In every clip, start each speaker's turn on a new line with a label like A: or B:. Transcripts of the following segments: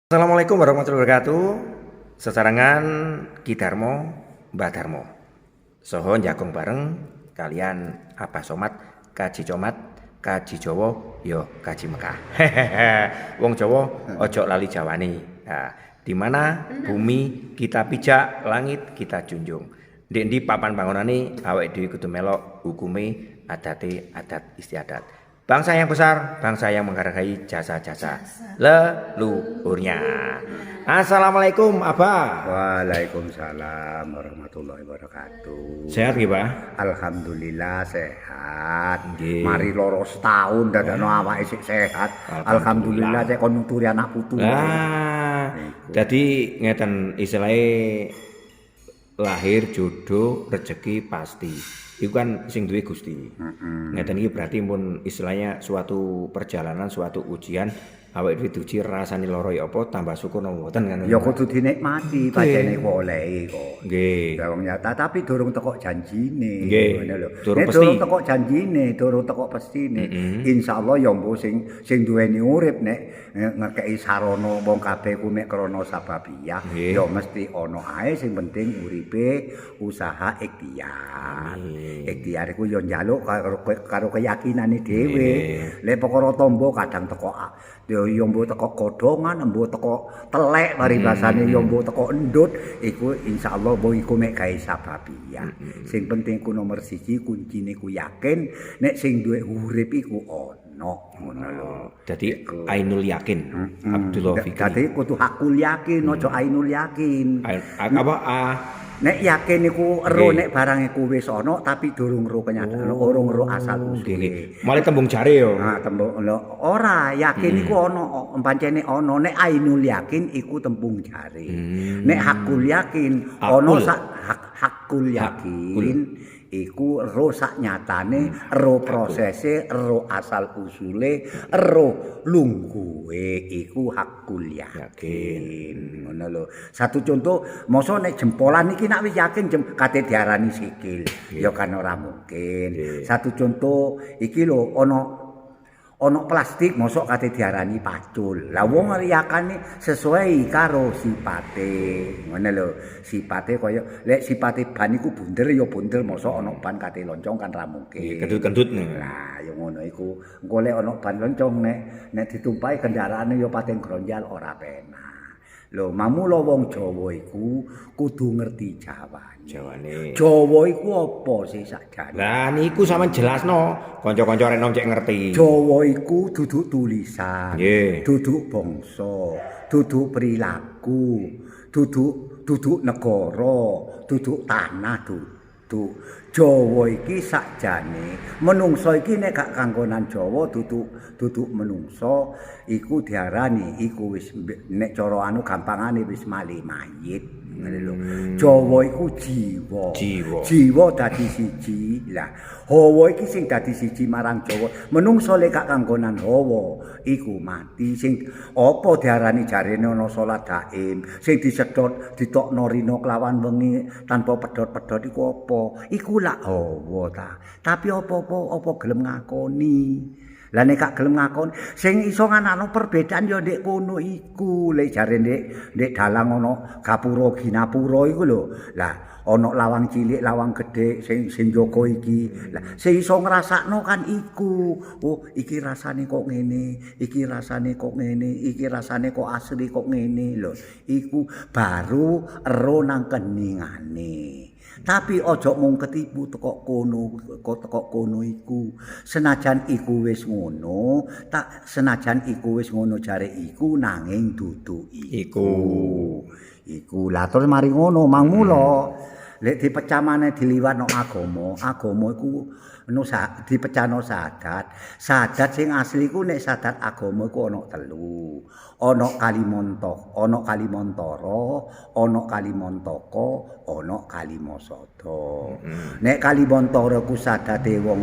A: Assalamualaikum warahmatullahi wabarakatuh. Sesarengan Ki Darmo, Mbah Darmo. Soho njakong bareng kalian Abah Somad, Kaji Comat, Kaji Jawa, yo Kaji Mekah. Wong Jawa ojo lali Jawani. Nah, di mana bumi kita pijak, langit kita junjung. Ndi papan bangunane awake dhewe kudu melok hukume adate adat istiadat. Bangsa yang besar, bangsa yang menghargai jasa-jasa leluhurnya. Assalamualaikum, Abah.
B: Waalaikumsalam warahmatullahi wabarakatuh.
A: Sehat nggih, Pak?
B: Alhamdulillah sehat.
A: Nggih.
B: Mari loro setahun dadakno awake sik sehat. Alhamdulillah cek konjungture anak putu.
A: Jadi ngeten istilahnya lahir jodoh rezeki pasti. Itu kan sing duwe Gusti. Ngeten iki berarti pun istilahnya suatu perjalanan, suatu ujian awake dhewe diuji rasane lara ya apa tambah syukur napa mboten kan.
B: Ya kudu dinikmati pancene kok olehe kok.
A: Nggih.
B: Ya wong nyata tapi durung teko janjine.
A: Nggih.
B: Ngono lho.
A: Durung
B: Nek
A: pesti.
B: durung teko janjine, durung teko pestine. Insyaallah ya mbok sing duweni urip nek ngekeki sarana wong kabeh ku nek krana sababiyah ya mesti ana ae sing penting uripe usaha ikhtiar. Ikhtiar iku ya njaluk karo keyakinane dhewe. Lek perkara tombo kadang teko ya mbok teko godhongan, mbok teko telek paribasane ya mbok teko endut iku insyaallah mbok iku mek gawe sababiyah. Sing penting ku nomor 1 kuncine ku yakin nek sing duwe urip iku ana ngono lho.
A: Dadi ainul yakin. Abdullah Fikri.
B: Dadi kudu hakul yakin aja ainul yakin. Nek yakin iku ero nek barang iku wis ana tapi durung ro kenyataan, urung ro asal usule.
A: Mulai tembung jare yo.
B: Nah, tembung ora yakin iku ana pancene ana nek ainul yakin iku tembung jare. Nek hakul yakin ana sak hakul yakin iku ro sak nyatane, ro prosese, ro asal usule, ro lungguhe iku hakul yakin. Ngono lho. Satu contoh, mosok nek jempolan iki nek wis yakin kate diarani sikil. Ya kan ora mungkin. Satu contoh iki lho ana plastik mosok kate diarani pacul. Lah wong riyakane sesuai karo sipate. Ngono lho. Sipate kaya lek sipate ban iku bunder ya bunder mosok ana ban kate loncong kan ra mungkin.
A: Kendut-kendut.
B: Lah ya ngono iku. Engko lek ana ban loncong nek ditumpahi kendaraane ya pating gronjal ora penak. Lho, mamula wong Jawa iku kudu ngerti Jawane. Jawa iku apa sih sakjane?
A: Lah niku sampean jelasno, kanca-kanca rek nom cek ngerti.
B: Jawa iku duduk tulisan,
A: Nggih.
B: duduk bangsa, duduk perilaku, duduk negara, duduk tanah, duduk Jawa iki sakjane menungso iki nek gak kanggonan Jawa duduk menungso iku diarani iku wis nek cara anu gampangane wis mali mayit ngene lho. Jawa iku jiwa. Jiwa dadi siji. Lah, hawa iki sing dadi siji marang Jawa. Menungso lek gak kanggonan hawa iku mati. Sing apa diarani jarene ana salat daim, sing disedot ditokno rino kelawan wengi tanpa pedhot-pedhot iku apa? Iku lak hawa ta. Tapi apa gelem ngakoni. Lah nek gak gelem ngakon, sing iso nganakno perbedaan ya ndek kono iku. Lek jare ndek dalang ana gapura ginapura iku lho. Lah ana lawang cilik, lawang gedhe sing jaga iki. Lah sing iso ngrasakno kan iku. Oh, iki rasane kok ngene, iki rasane kok ngene, iki rasane kok asli kok ngene lho. Iku baru ero nang keningane. Tapi ojo mung ketipu teko kono iku. Senajan iku wis ngono, senajan iku wis ngono jare iku nanging dudu iku. Lah terus mari ngono mangmula lek dipecah maneh diliwatno agama iku dipecahno sadat. Sadat sing asli iku nek sadat agama iku ana 3. Ana Kalimantaka, ana Kalimantara, ana Kalimantaka, ana Kalimasada. Nek Kalimantara ku sadate wong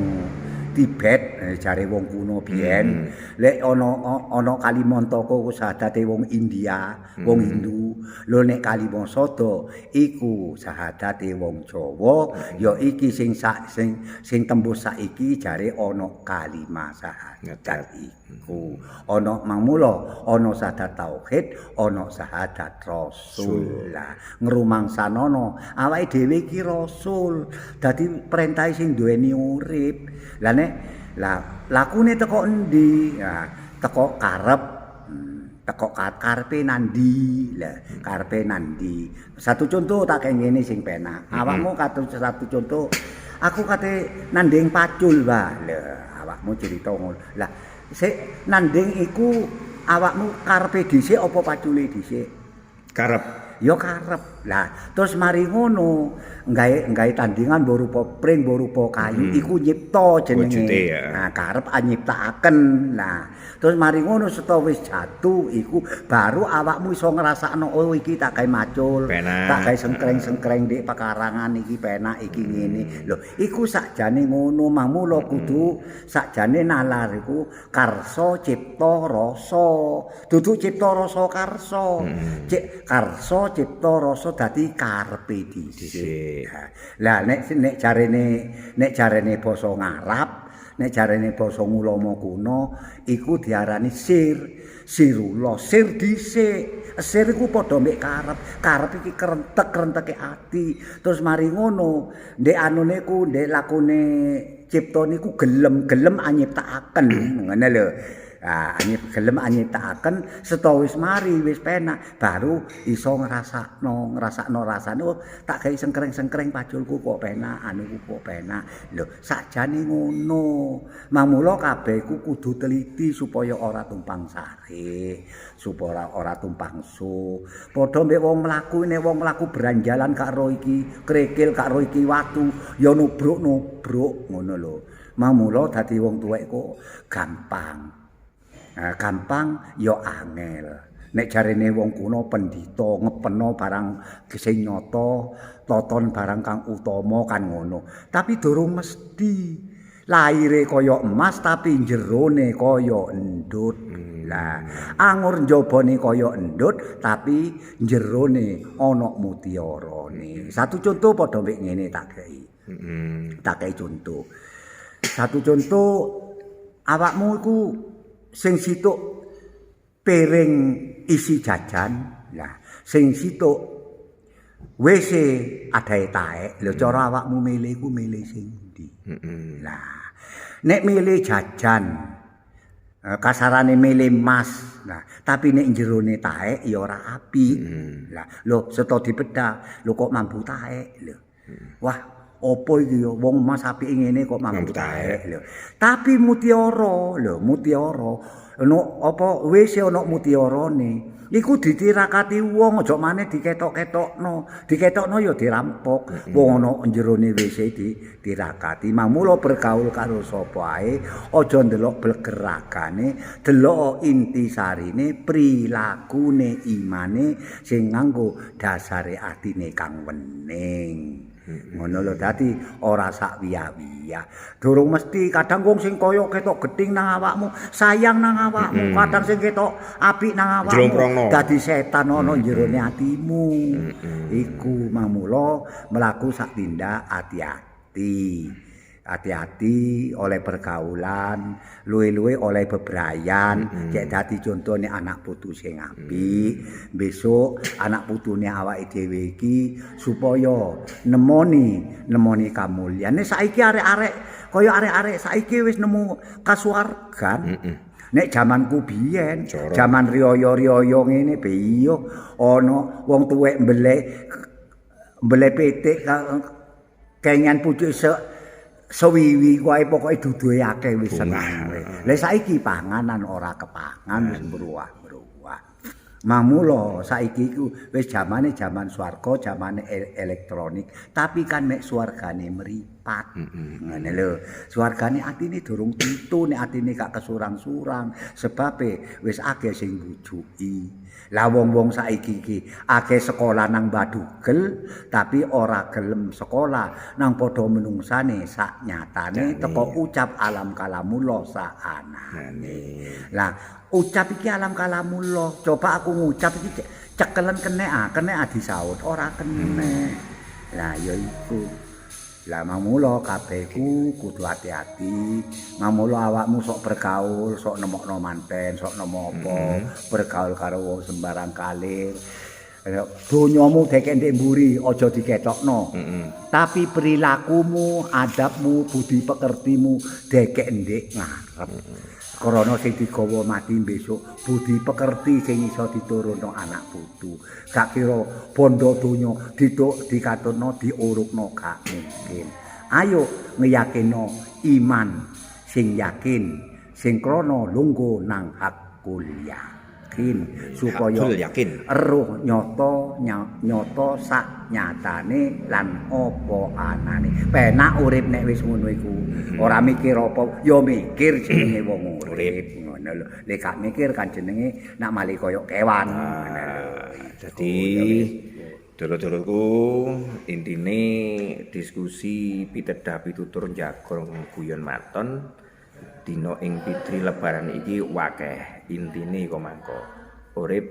B: Tibet jare wong kuno biyen. Lek ana Kalimantaka ku sahadate wong India, wong Hindu. Lho nek Kalimasada iku sahadate wong Jawa, ya iki sing tembus saiki jare ana kalima sahadat iku. Ana mamula ana sahadat tauhid, ana sahadat rasul. Lah ngrumangsanono awake dhewe iki rasul. Dadi perintah sing duweni urip. Lah nek lakune teko endi? Nah, teko karep. Teko karepe nandi. Lah karepe nandi. Satu contoh tak kayak ngene sing penak. Awakmu kados satu contoh. Aku kate nanding pacul, Mbah. Lah awakmu cerita ngono. Lah sik nanding iku awakmu karepe dhisik apa pacule dhisik?
A: Karep.
B: Ya karep. Lah, terus mari ngono, gawe tandingan berupa pring, berupa kayu, iku nyipta jenenge.
A: Ya.
B: Nah, karep nyiptakaken. Nah, terus mari ngono seta wis jatuh iku baru awakmu iso ngrasakno oh iki tak gawe macul, tak gawe sengkreng-sengkreng dik pekarangan iki penak iki ngene. Lho, iku sakjane ngono, mamula kudu sakjane nalar iku karsa cipta rasa. Dudu cipta rasa karsa. Cek karsa cipta rasa dadi karepe dhisik. Lah nek jarene basa Arab, nek jarene basa ulama kuno iku diarani sirullah, sir dhisik. Sir iku padha mek karep iki krentek-krenteke ati. Terus mari ngono, ndek anune ku ndek lakune cipta niku gelem anyiptakaken ngene lho. Ah, gelem anyiptakaken seta wis mari wis penak baru iso ngrasakno rasane oh tak gawe sengkreng-sengkreng paculku kok penak anuku kok penak lho sakjane ngono mamula kabeh ku kudu teliti supaya ora tumpang sari supaya ora tumpang su padha mbek wong mlaku nek wong mlaku beranjalan karo iki krikil karo iki watu ya nubruk ngono lho mamula dadi wong tuwek kok gampang. Nah, gampang ya angel. Nek jarene wong kuno pendhita ngepeno barang sing nyata, toton barang kang utama kan ngono. Tapi durung mesti. Laire kaya emas tapi jerone kaya endut. Lah, angur njabane kaya endut tapi jerone ana mutiarane. Satu contoh padha mek ngene tak kei. Tak kei contoh. Satu contoh awakmu iku sing situk piring isi jajan lah sing situk WC adahe taek lho cara awakmu milih ku milih sing ndi lah nek milih jajan kasarane milih emas nah tapi nek jerone taek ya ora apik lah lho seta dibedah lho kok mambu taek lho wah opo iki ya wong emas apike ngene kok mambu taek lho. Tapi mutiara lho, mutiara ono apa wis ana mutiarane. Iku ditirakati wong aja maneh diketok-ketokno. Diketokno ya dirampok. Wong ana jerone WC ditirakati. Mamula bergaul karo sapa ae aja ndelok blegeragane, delok intisarine prilakune imane sing nganggo dasare atine kang wening. Ngono lho dadi ora sak wiya-wiya. Durung mesti kadang wong sing kaya ketok gething nang awakmu, sayang nang awakmu, kadang sing ketok apik nang awakmu. Dadi setan ana jerone atimu. Iku mamula mlaku sak tindak hati-hati. Hati-hati oleh pergaulan, luwe-luwe oleh bebrayan. Cek dadi contone anak putu sing apik. Besok anak putune awake dhewe iki supaya nemoni kamulyan. Saiki arek-arek kaya arek-arek saiki wis nemu kasuwargan. Nek jamanku biyen, jaman riyo-riyo ngene be iya ana wong tuwek mbelek pitik kenyan pucuk sewiwi kuwi pokoke duduhe akeh wis seneng. Lah saiki panganan ora kepangan wis beruah-beruah. Mamula saiki iku wis jamane jaman swarga, jamane elektronik, tapi kan mek swargane mriki. papat. Ngene lho. Suwargane atine durung pitu nek atine gak kesurang-surang sebabe wis akeh sing bujuki. Lah wong-wong saiki iki akeh sekolah nang Badugel tapi ora gelem sekolah nang padha menungsane sak nyatane teko ucap alam kalamullah saanane. Lah ucap iki alam kalamullah. Coba aku ngucap iki cekelen kenek disaut ora kenek. Lah ya iku. Lah mamula kabeh kudu hati-hati. Mamula awakmu sok bergaul, sok nemokno manten, sok nemu apa, bergaul karo wong sembarang kalir. Donyamu dek ndek mburi aja diketokno. Tapi perilakumu, adabmu, budi pekertimu dek ndek ngarep. Krana sing digawa mati besok budi pekerti sing iso diturunno anak putu. Gak kira bondo donya dikatutno diurukno gak mungkin. Ayo ngeyakinno iman sing yakin sing krana lungguh nang hakul yakin supaya eruh nyata sak nyatane lan apa anane. Penak urip nek wis ngono iku. Ora mikir apa, ya mikir jenenge wong urip ngono lho. Nek gak mikir kan jenenge nak mali kaya kewan.
A: Jadi dulur-dulurku intine diskusi pitedah pitutur jagong guyon maton dina ing Fitri Lebaran iki wakeh. Intine iku mangko. Urip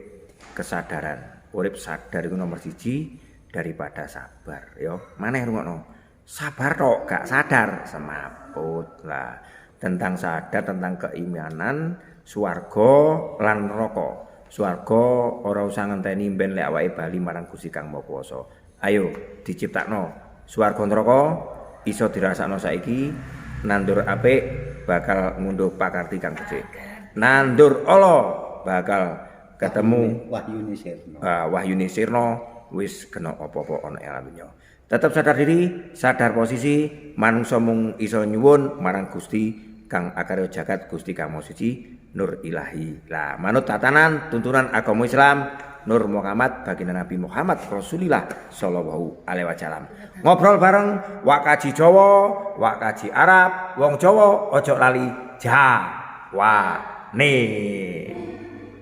A: kesadaran. Urip sadar iku nomor 1 daripada sabar ya. Maneh rungokno. Sabar tok gak sadar semaput lah. Tentang sadar tentang keimanan swarga lan neraka. Swarga ora usah ngenteni ben lek awake bali marang Gusti Kang Maha Kuwasa. Ayo diciptakno swarga neraka iso dirasakno saiki. Nandur apik bakal ngunduh pakarti kang becik. Nandur ala bakal ketemu wahyune sirna wis kena apa-apa ana ing alam dunya. Tetep sadar diri, sadar posisi, manungsa mung iso nyuwun marang Gusti Kang Akarya Jagat, Gusti Kang Maha Suci, Nur Ilahi. Lah manut tatanan tuntunan agama Islam, Nur Muhammad baginda Nabi Muhammad Rasulillah sallallahu alaihi wasallam. Ngobrol bareng wak kaji Jawa, wak kaji Arab, wong Jawa ojo lali Jawane.